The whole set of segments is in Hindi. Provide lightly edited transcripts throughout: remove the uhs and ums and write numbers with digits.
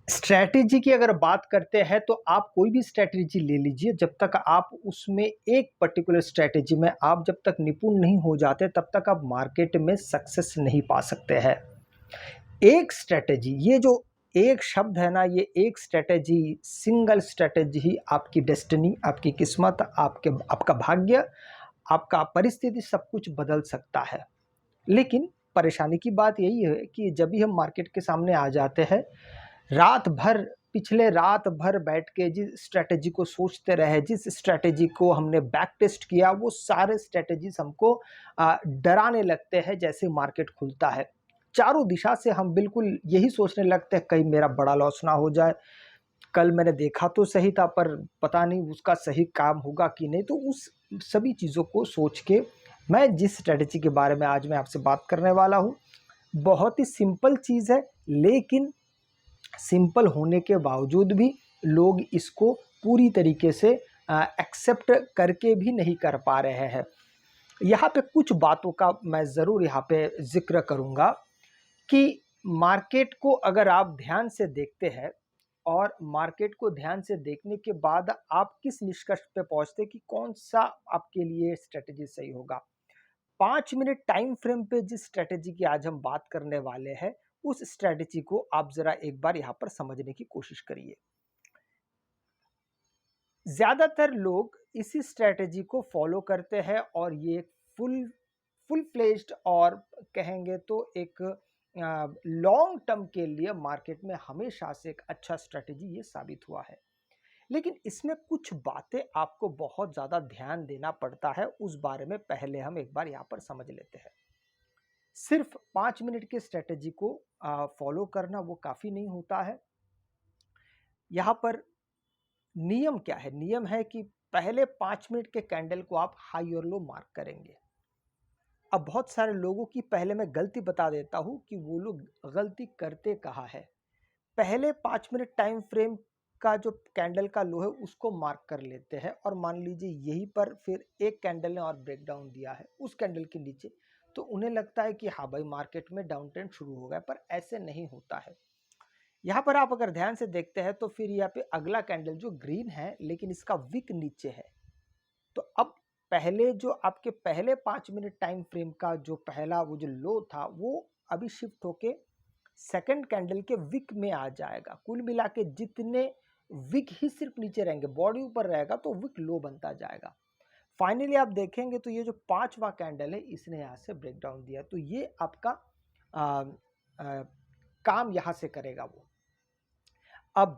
स्ट्रैटेजी की अगर बात करते हैं तो आप कोई भी स्ट्रैटेजी ले लीजिए, जब तक आप उसमें एक पर्टिकुलर स्ट्रैटेजी में आप जब तक निपुण नहीं हो जाते तब तक आप मार्केट में सक्सेस नहीं पा सकते हैं। एक स्ट्रैटेजी, ये जो एक शब्द है ना, ये एक स्ट्रैटेजी, सिंगल स्ट्रैटेजी ही आपकी डेस्टिनी, आपकी किस्मत, आपका भाग्य, आपका परिस्थिति सब कुछ बदल सकता है। लेकिन परेशानी की बात यही है कि जब भी हम मार्केट के सामने आ जाते हैं, रात भर पिछले रात भर बैठ के जिस स्ट्रैटेजी को सोचते रहे, जिस स्ट्रैटेजी को हमने बैक टेस्ट किया, वो सारे स्ट्रैटेजीज हमको डराने लगते हैं जैसे मार्केट खुलता है। चारों दिशा से हम बिल्कुल यही सोचने लगते हैं कहीं मेरा बड़ा लॉस ना हो जाए, कल मैंने देखा तो सही था पर पता नहीं उसका सही काम होगा कि नहीं। तो उस सभी चीज़ों को सोच के मैं जिस स्ट्रैटेजी के बारे में आज मैं आपसे बात करने वाला हूँ, बहुत ही सिंपल चीज़ है, लेकिन सिंपल होने के बावजूद भी लोग इसको पूरी तरीके से एक्सेप्ट करके भी नहीं कर पा रहे हैं। यहाँ पे कुछ बातों का मैं ज़रूर यहाँ पे ज़िक्र करूँगा कि मार्केट को अगर आप ध्यान से देखते हैं और मार्केट को ध्यान से देखने के बाद आप किस निष्कर्ष पे पहुँचते कि कौन-सा आपके लिए स्ट्रैटेजी सही होगा। 5 मिनट टाइम फ्रेम पे जिस स्ट्रैटेजी की आज हम बात करने वाले हैं, उस स्ट्रैटेजी को आप ज़रा एक बार यहाँ पर समझने की कोशिश करिए। ज़्यादातर लोग इसी स्ट्रैटेजी को फॉलो करते हैं और ये फुल फुल फ्लेज्ड और कहेंगे तो एक लॉन्ग टर्म के लिए मार्केट में हमेशा से एक अच्छा स्ट्रैटेजी ये साबित हुआ है। लेकिन इसमें कुछ बातें आपको बहुत ज़्यादा ध्यान देना पड़ता है, उस बारे में पहले हम एक बार यहाँ पर समझ लेते हैं। सिर्फ 5 मिनट के स्ट्रैटेजी को फॉलो करना वो काफ़ी नहीं होता है। यहाँ पर नियम क्या है? नियम है कि पहले 5 मिनट के कैंडल को आप हाई और लो मार्क करेंगे। अब बहुत सारे लोगों की पहले मैं गलती बता देता हूं कि वो लोग गलती करते कहाँ है। पहले 5 मिनट टाइम फ्रेम का जो कैंडल का लो है उसको मार्क कर लेते हैं और मान लीजिए यहीं पर फिर एक कैंडल ने और ब्रेकडाउन दिया है उस कैंडल के नीचे, तो उन्हें लगता है कि हाँ भाई मार्केट में डाउन ट्रेंड शुरू हो गया, पर ऐसे नहीं होता है। यहाँ पर आप अगर ध्यान से देखते हैं तो फिर यहाँ पे अगला कैंडल जो ग्रीन है लेकिन इसका विक नीचे है, तो अब पहले जो आपके पहले 5 मिनट टाइम फ्रेम का जो पहला वो जो लो था वो अभी शिफ्ट होके सेकंड कैंडल के विक में आ जाएगा। कुल मिला के जितने विक ही सिर्फ नीचे रहेंगे, बॉडी ऊपर रहेगा तो विक लो बनता जाएगा। फाइनली आप देखेंगे तो ये जो पांचवा कैंडल है इसने यहाँ से ब्रेकडाउन दिया, तो ये आपका आ, आ, काम यहाँ से करेगा वो। अब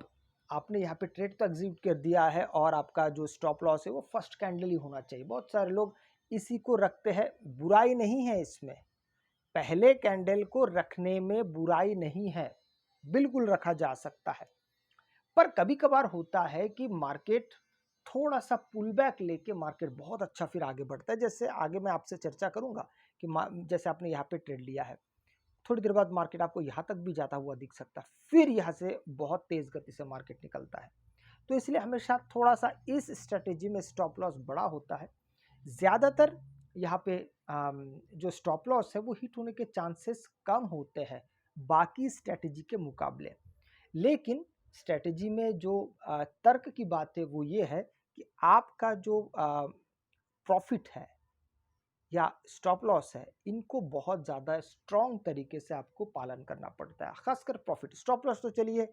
आपने यहाँ पे ट्रेड तो एग्जीक्यूट कर दिया है और आपका जो स्टॉप लॉस है वो फर्स्ट कैंडल ही होना चाहिए। बहुत सारे लोग इसी को रखते हैं, बुराई नहीं है इसमें, पहले कैंडल को रखने में बुराई नहीं है, बिल्कुल रखा जा सकता है। पर कभी कभार होता है कि मार्केट थोड़ा सा पुल बैक लेके मार्केट बहुत अच्छा फिर आगे बढ़ता है। जैसे आगे मैं आपसे चर्चा करूंगा कि जैसे आपने यहाँ पे ट्रेड लिया है, थोड़ी देर बाद मार्केट आपको यहाँ तक भी जाता हुआ दिख सकता है, फिर यहाँ से बहुत तेज गति से मार्केट निकलता है। तो इसलिए हमेशा थोड़ा सा इस स्ट्रेटेजी में स्टॉप लॉस बड़ा होता है। ज़्यादातर यहाँ पे जो स्टॉप लॉस है वो हिट होने के चांसेस कम होते हैं बाकी स्ट्रेटेजी के मुकाबले। लेकिन स्ट्रेटेजी में जो तर्क की बात है वो ये है कि आपका जो प्रॉफिट है या स्टॉप लॉस है, इनको बहुत ज़्यादा स्ट्रॉन्ग तरीके से आपको पालन करना पड़ता है, खासकर प्रॉफिट। स्टॉप लॉस तो चलिए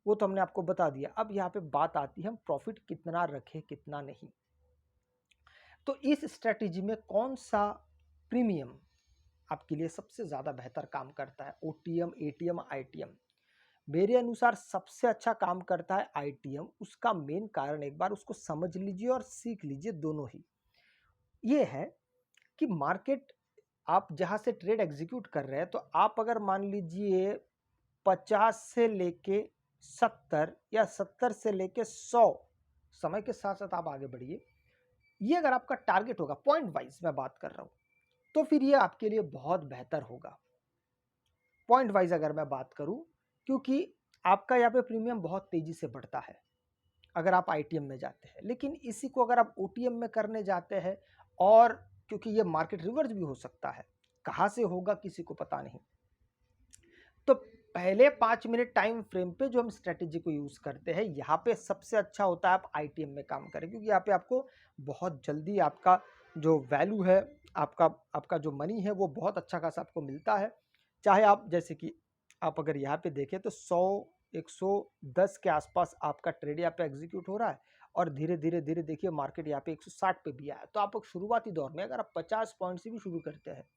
वो तो हमने आपको बता दिया, अब यहाँ पे बात आती है हम प्रॉफिट कितना रखें कितना नहीं। तो इस स्ट्रेटेजी में कौन सा प्रीमियम आपके लिए सबसे ज़्यादा बेहतर काम करता है? OTM, ATM, ITM? मेरे अनुसार सबसे अच्छा काम करता है आईटीएम। उसका मेन कारण एक बार उसको समझ लीजिए और सीख लीजिए, दोनों ही। ये है कि मार्केट आप जहां से ट्रेड एग्जीक्यूट कर रहे हैं, तो आप अगर मान लीजिए 50 से लेके 70 या 70 से लेके 100, समय के साथ साथ आप आगे बढ़िए, ये अगर आपका टारगेट होगा, पॉइंट वाइज मैं बात कर रहा हूं, तो फिर ये आपके लिए बहुत बेहतर होगा। पॉइंट वाइज अगर मैं बात करूं, क्योंकि आपका यहाँ पे प्रीमियम बहुत तेजी से बढ़ता है अगर आप आईटीएम में जाते हैं। लेकिन इसी को अगर आप ओटीएम में करने जाते हैं, और क्योंकि ये मार्केट रिवर्स भी हो सकता है, कहाँ से होगा किसी को पता नहीं, तो पहले 5 मिनट टाइम फ्रेम पे जो हम स्ट्रेटेजी को यूज़ करते हैं, यहाँ पे सबसे अच्छा होता है आप आईटीएम में काम करें, क्योंकि यहाँ पे आपको बहुत जल्दी आपका जो वैल्यू है, आपका आपका जो मनी है, वो बहुत अच्छा खासा आपको मिलता है। चाहे आप जैसे कि आप अगर यहाँ पे देखें तो 100 110 के आसपास आपका ट्रेड यहाँ पे एग्जीक्यूट हो रहा है, और धीरे धीरे धीरे देखिए मार्केट यहाँ पे 160 पे भी आया। तो आप शुरुआती दौर में अगर आप 50 पॉइंट से भी शुरू करते हैं,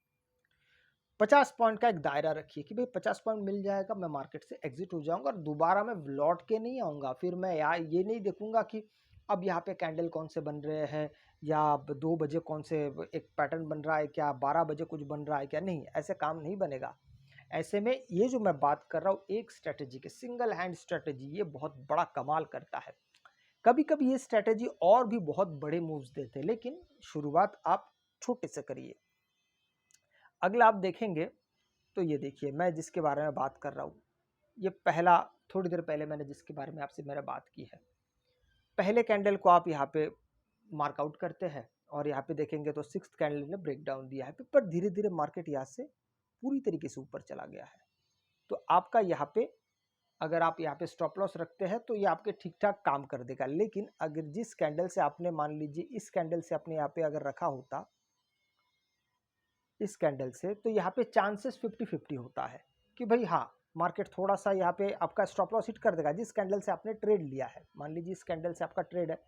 50 पॉइंट का एक दायरा रखिए कि भाई 50 पॉइंट मिल जाएगा, मैं मार्केट से एग्जिट हो जाऊंगा और दोबारा मैं लौट के नहीं आऊंगा। फिर मैं ये नहीं देखूंगा कि अब यहाँ पे कैंडल कौन से बन रहे हैं, या अब 2 बजे कौन से एक पैटर्न बन रहा है, क्या 12 बजे कुछ बन रहा है क्या, नहीं, ऐसे काम नहीं बनेगा। ऐसे में ये जो मैं बात कर रहा हूँ एक स्ट्रेटेजी के, सिंगल हैंड स्ट्रेटेजी, ये बहुत बड़ा कमाल करता है। कभी कभी ये स्ट्रेटेजी और भी बहुत बड़े मूव्स देते हैं, लेकिन शुरुआत आप छोटे से करिए। अगला आप देखेंगे तो ये देखिए, मैं जिसके बारे में बात कर रहा हूँ, ये पहला, थोड़ी देर पहले मैंने जिसके बारे में आपसे मैंने बात की है, पहले कैंडल को आप यहाँ पे मार्कआउट करते हैं, और यहाँ पे देखेंगे तो 6th कैंडल ने ब्रेक डाउन दिया है, पर धीरे धीरे मार्केट यहाँ से पूरी तरीके से ऊपर चला गया है। तो आपका यहाँ पे, अगर आप यहाँ पे स्टॉप लॉस रखते हैं तो ये आपके ठीक ठाक काम कर देगा। लेकिन अगर जिस कैंडल से आपने, मान लीजिए इस कैंडल से आपने यहाँ पे अगर रखा होता, इस कैंडल से, तो यहाँ पे चांसेस 50-50 होता है कि भाई हाँ, मार्केट थोड़ा सा यहाँ पे आपका स्टॉप लॉस हिट कर देगा। जिस कैंडल से आपने ट्रेड लिया है, मान लीजिए इस कैंडल से आपका ट्रेड है,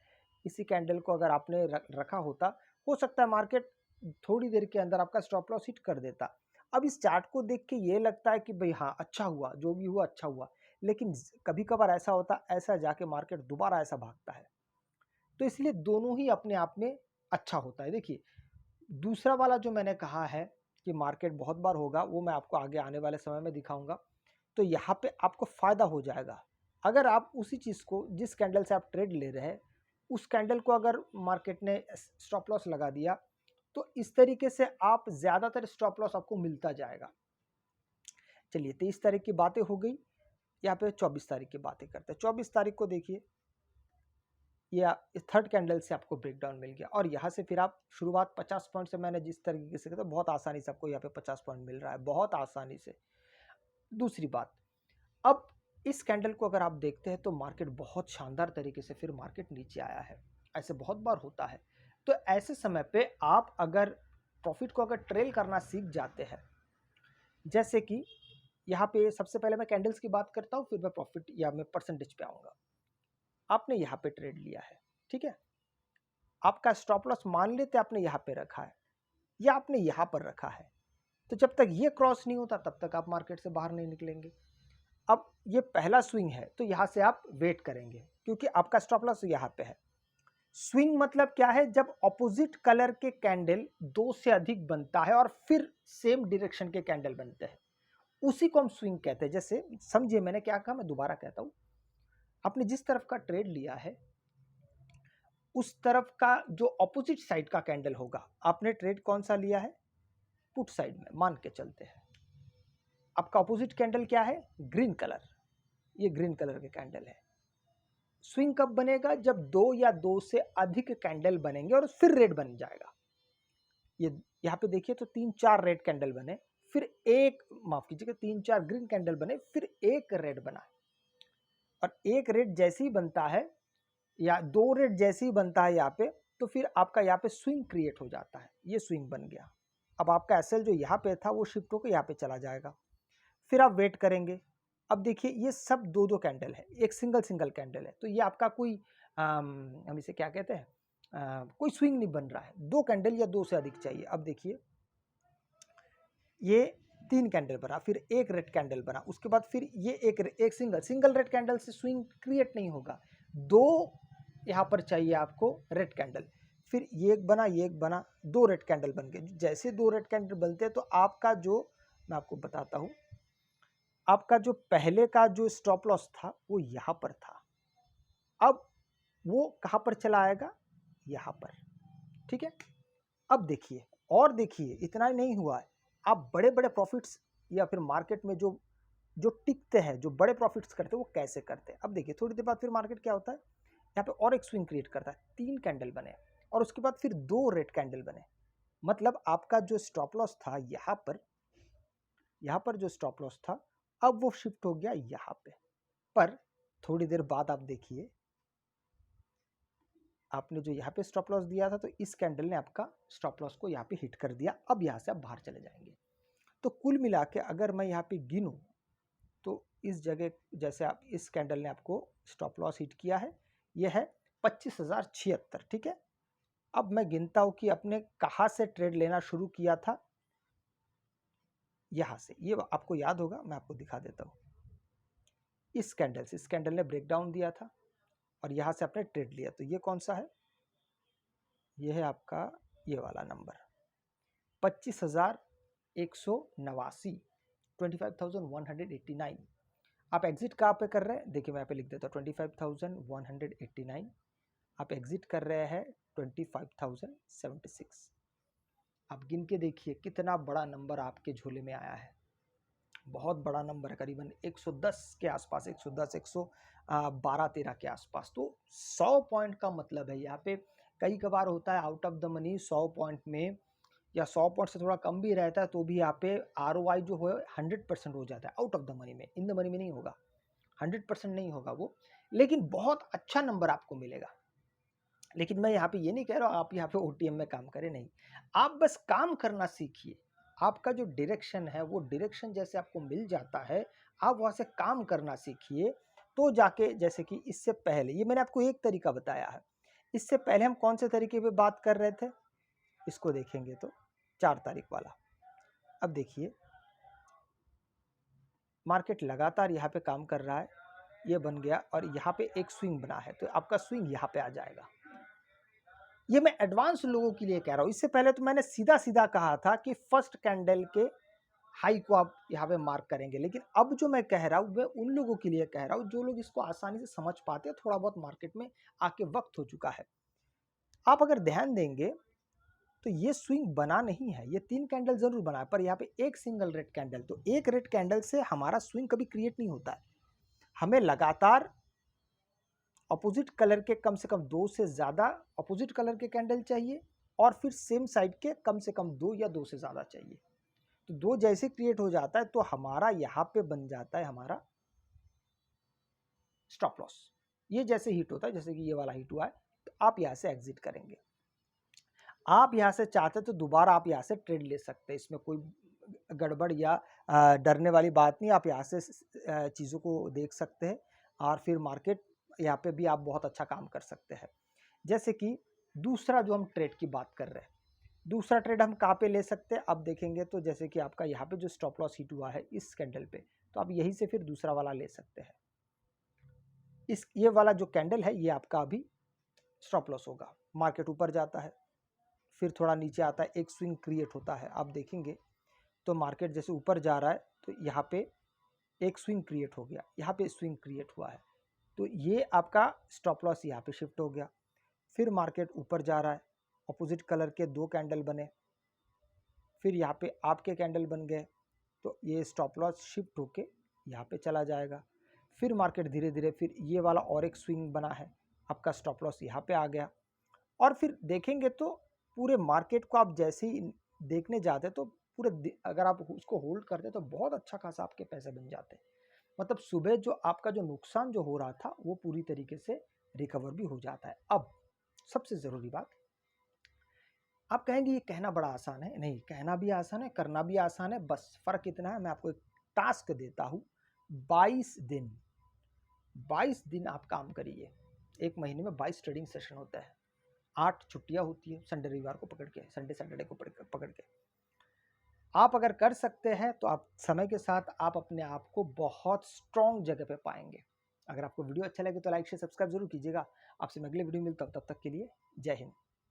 इसी कैंडल को अगर आपने रखा होता, हो सकता है मार्केट थोड़ी देर के अंदर आपका स्टॉप लॉस हिट कर देता। अब इस चार्ट को देख के ये लगता है कि भाई हाँ, अच्छा हुआ, जो भी हुआ अच्छा हुआ, लेकिन कभी कभार ऐसा होता, ऐसा जाके मार्केट दोबारा ऐसा भागता है। तो इसलिए दोनों ही अपने आप में अच्छा होता है। देखिए, दूसरा वाला जो मैंने कहा है कि मार्केट बहुत बार होगा, वो मैं आपको आगे आने वाले समय में दिखाऊंगा। तो यहाँ पे आपको फायदा हो जाएगा अगर आप उसी चीज़ को, जिस कैंडल से आप ट्रेड ले रहे हैं, उस कैंडल को अगर मार्केट ने स्टॉप लॉस लगा दिया, तो इस तरीके से आप ज़्यादातर स्टॉप लॉस आपको मिलता जाएगा। चलिए, 23 तारीख की बातें हो गई, यहाँ पे 24 तारीख की बातें करते हैं। 24 तारीख को देखिए, या इस थर्ड कैंडल से आपको ब्रेकडाउन मिल गया, और यहाँ से फिर आप शुरुआत 50 पॉइंट से, मैंने जिस तरीके से किया, बहुत आसानी से आपको यहाँ पे 50 पॉइंट मिल रहा है, बहुत आसानी से। दूसरी बात, अब इस कैंडल को अगर आप देखते हैं तो मार्केट बहुत शानदार तरीके से फिर मार्केट नीचे आया है। ऐसे बहुत बार होता है। तो ऐसे समय पे आप अगर प्रॉफिट को अगर ट्रेल करना सीख जाते हैं, जैसे कि यहाँ पे सबसे पहले मैं कैंडल्स की बात करता हूँ, फिर मैं प्रॉफिट या मैं परसेंटेज पे आऊँगा। आपने यहाँ पे ट्रेड लिया है, ठीक है, आपका स्टॉप लॉस मान लेते आपने यहाँ पे रखा है, या आपने यहाँ पर रखा है, तो जब तक ये क्रॉस नहीं होता तब तक आप मार्केट से बाहर नहीं निकलेंगे। अब ये पहला स्विंग है, तो यहाँ से आप वेट करेंगे, क्योंकि आपका स्टॉप लॉस यहाँ पे है। स्विंग मतलब क्या है, जब ऑपोजिट कलर के कैंडल 2 से अधिक बनता है और फिर सेम डायरेक्शन के कैंडल बनते हैं, उसी को हम स्विंग कहते हैं। जैसे समझिए मैंने क्या कहा, मैं दोबारा कहता हूं, आपने जिस तरफ का ट्रेड लिया है, उस तरफ का जो ऑपोजिट साइड का कैंडल होगा, आपने ट्रेड कौन सा लिया है, पुट साइड में मान के चलते हैं, आपका ऑपोजिट कैंडल क्या है, ग्रीन कलर, ये ग्रीन कलर के कैंडल है। स्विंग कब बनेगा, जब 2 या 2 से अधिक कैंडल बनेंगे और फिर रेड बन जाएगा। ये यहाँ पे देखिए तो 3-4 रेड कैंडल बने, फिर एक, माफ कीजिएगा, 3-4 ग्रीन कैंडल बने, फिर एक रेड बना, और एक रेड जैसे ही बनता है, या 2 रेड जैसे ही बनता है यहाँ पे, तो फिर आपका यहाँ पे स्विंग क्रिएट हो जाता है, ये स्विंग बन गया। अब आपका एसएल जो यहाँ पे था वो शिफ्ट होकर यहाँ पे चला जाएगा, फिर आप वेट करेंगे। अब देखिए, ये सब 2-2 कैंडल है, एक सिंगल कैंडल है, तो ये आपका कोई हम इसे क्या कहते हैं, कोई स्विंग नहीं बन रहा है। 2 कैंडल या 2 से अधिक चाहिए। अब देखिए, ये 3 कैंडल बना, फिर एक रेड कैंडल बना, उसके बाद फिर ये एक सिंगल रेड कैंडल से स्विंग क्रिएट नहीं होगा, 2 यहाँ पर चाहिए आपको रेड कैंडल, फिर ये एक बना, ये एक बना, 2 रेड कैंडल बन गए। जैसे 2 रेड कैंडल बनते हैं तो आपका जो, मैं आपको बताता हूँ, आपका जो पहले का जो स्टॉप लॉस था वो यहाँ पर था, अब वो कहाँ पर चला आएगा, यहाँ पर, ठीक है। अब देखिए, और देखिए, इतना ही नहीं हुआ है, आप बड़े बड़े प्रॉफिट्स, या फिर मार्केट में जो जो टिकते हैं, जो बड़े प्रॉफिट्स करते हैं, वो कैसे करते हैं। अब देखिए, थोड़ी देर बाद फिर मार्केट क्या होता है, यहाँ पे और एक स्विंग क्रिएट करता है, 3 कैंडल बने, और उसके बाद फिर 2 रेड कैंडल बने। मतलब आपका जो स्टॉप लॉस था यहाँ पर जो स्टॉप लॉस था, अब वो शिफ्ट हो गया यहाँ पे। पर थोड़ी देर बाद आप देखिए, आपने जो यहाँ पे स्टॉप लॉस दिया था तो इस कैंडल ने आपका स्टॉप लॉस को यहाँ पे हिट कर दिया। अब यहाँ से आप बाहर चले जाएंगे। तो कुल मिला के अगर मैं यहाँ पे गिनूँ तो इस जगह जैसे आप इस कैंडल ने आपको स्टॉप लॉस हिट किया है, ये है 25,076। ठीक है, अब मैं गिनता हूं कि आपने कहां से ट्रेड लेना शुरू किया था। यहां से, ये आपको याद होगा, मैं आपको दिखा देता हूं। इस कैंडल से, इस कैंडल ने ब्रेकडाउन दिया था और यहां से आपने ट्रेड लिया। तो ये कौन सा है? ये है आपका ये वाला नंबर 25,189, 25,189। आप एग्जिट कहाँ पे कर रहे हैं? देखिए मैं यहाँ पे लिख देता हूँ 25,189। आप एग्जिट कर रहे हैं 25,076। आप गिन के देखिए कितना बड़ा नंबर आपके झोले में आया है। बहुत बड़ा नंबर है, करीबन 110 के आसपास, 110, 112-13 के आसपास। तो 100 पॉइंट का मतलब है यहाँ पे। कई कबार होता है out of the money 100 point में, या 100 पॉइंट से थोड़ा कम भी रहता है तो भी यहाँ पे ROI जो है 100% हो जाता है आउट ऑफ द मनी में। इन द मनी में नहीं होगा, 100% नहीं होगा वो, लेकिन बहुत अच्छा नंबर आपको मिलेगा। लेकिन मैं यहाँ पे ये नहीं कह रहा हूँ आप यहाँ पे OTM में काम करें, नहीं। आप बस काम करना सीखिए। आपका जो डायरेक्शन है वो डायरेक्शन जैसे आपको मिल जाता है, आप वहाँ से काम करना सीखिए। तो जाके, जैसे कि इससे पहले ये मैंने आपको एक तरीका बताया है, इससे पहले हम कौन से तरीके पे बात कर रहे थे, इसको देखेंगे तो 4 तारीख वाला। अब देखिए मार्केट लगातार यहाँ पे काम कर रहा है, ये बन गया और यहाँ पे एक स्विंग बना है, तो आपका स्विंग यहाँ पे आ जाएगा। ये मैं एडवांस लोगों के लिए कह रहा हूं। इससे पहले तो मैंने सीधा सीधा कहा था कि फर्स्ट कैंडल के हाई को आप यहाँ पे मार्क करेंगे, लेकिन अब जो मैं कह रहा हूं मैं उन लोगों के लिए कह रहा हूं जो लोग इसको आसानी से समझ पाते हैं, थोड़ा बहुत मार्केट में आके वक्त हो चुका है। आप अगर ध्यान देंगे तो ये स्विंग बना नहीं है, ये 3 कैंडल जरूर बना है, पर यहाँ पे एक सिंगल रेड कैंडल। तो एक रेड कैंडल से हमारा स्विंग कभी क्रिएट नहीं होता है। हमें लगातार अपोजिट कलर के कम से कम 2 से ज्यादा अपोजिट कलर के कैंडल चाहिए, और फिर सेम साइड के कम से कम 2 या 2 से ज्यादा चाहिए। तो 2 जैसे क्रिएट हो जाता है तो हमारा यहां पे बन जाता है हमारा स्टॉप लॉस। ये जैसे हिट होता है, जैसे कि ये वाला हिट हुआ है, तो आप यहां से एग्जिट करेंगे। आप यहां से चाहते तो दोबारा आप यहां से ट्रेड ले सकते हैं, इसमें कोई गड़बड़ या डरने वाली बात नहीं। आप यहाँ से चीज़ों को देख सकते हैं और फिर मार्केट यहाँ पे भी आप बहुत अच्छा काम कर सकते हैं। जैसे कि दूसरा जो हम ट्रेड की बात कर रहे हैं, दूसरा ट्रेड हम कहाँ पे ले सकते हैं, अब देखेंगे तो जैसे कि आपका यहाँ पे जो स्टॉप लॉस हिट हुआ है इस कैंडल पे, तो आप यहीं से फिर दूसरा वाला ले सकते हैं। ये वाला जो कैंडल है ये आपका अभी स्टॉप लॉस होगा। मार्केट ऊपर जाता है, फिर थोड़ा नीचे आता है, एक स्विंग क्रिएट होता है। आप देखेंगे तो मार्केट जैसे ऊपर जा रहा है तो यहाँ पे एक स्विंग क्रिएट हो गया, यहाँ पे स्विंग क्रिएट हुआ है, तो ये आपका स्टॉप लॉस यहाँ पे शिफ्ट हो गया। फिर मार्केट ऊपर जा रहा है, अपोजिट कलर के 2 कैंडल बने, फिर यहाँ पे आपके कैंडल बन गए, तो ये स्टॉप लॉस शिफ्ट होके यहाँ पे चला जाएगा। फिर मार्केट धीरे धीरे फिर ये वाला और एक स्विंग बना है, आपका स्टॉप लॉस यहाँ पे आ गया। और फिर देखेंगे तो पूरे मार्केट को आप जैसे ही देखने जाते तो पूरे, अगर आप उसको होल्ड करते तो बहुत अच्छा खासा आपके पैसे बन जाते। मतलब सुबह जो आपका जो नुकसान जो हो रहा था वो पूरी तरीके से रिकवर भी हो जाता है। अब सबसे ज़रूरी बात, आप कहेंगे ये कहना बड़ा आसान है, नहीं, कहना भी आसान है, करना भी आसान है। बस फ़र्क इतना है, मैं आपको एक टास्क देता हूँ, 22 दिन 22 दिन आप काम करिए। एक महीने में 22 ट्रेडिंग सेशन होता है, 8 छुट्टियाँ होती है, संडे रविवार को पकड़ के, संडे सैटरडे को पकड़ के। आप अगर कर सकते हैं तो आप समय के साथ आप अपने आप को बहुत स्ट्रॉन्ग जगह पे पाएंगे। अगर आपको वीडियो अच्छा लगे तो लाइक शेयर सब्सक्राइब जरूर कीजिएगा। आपसे मैं अगले वीडियो में मिलता हूँ, तब तक के लिए जय हिंद।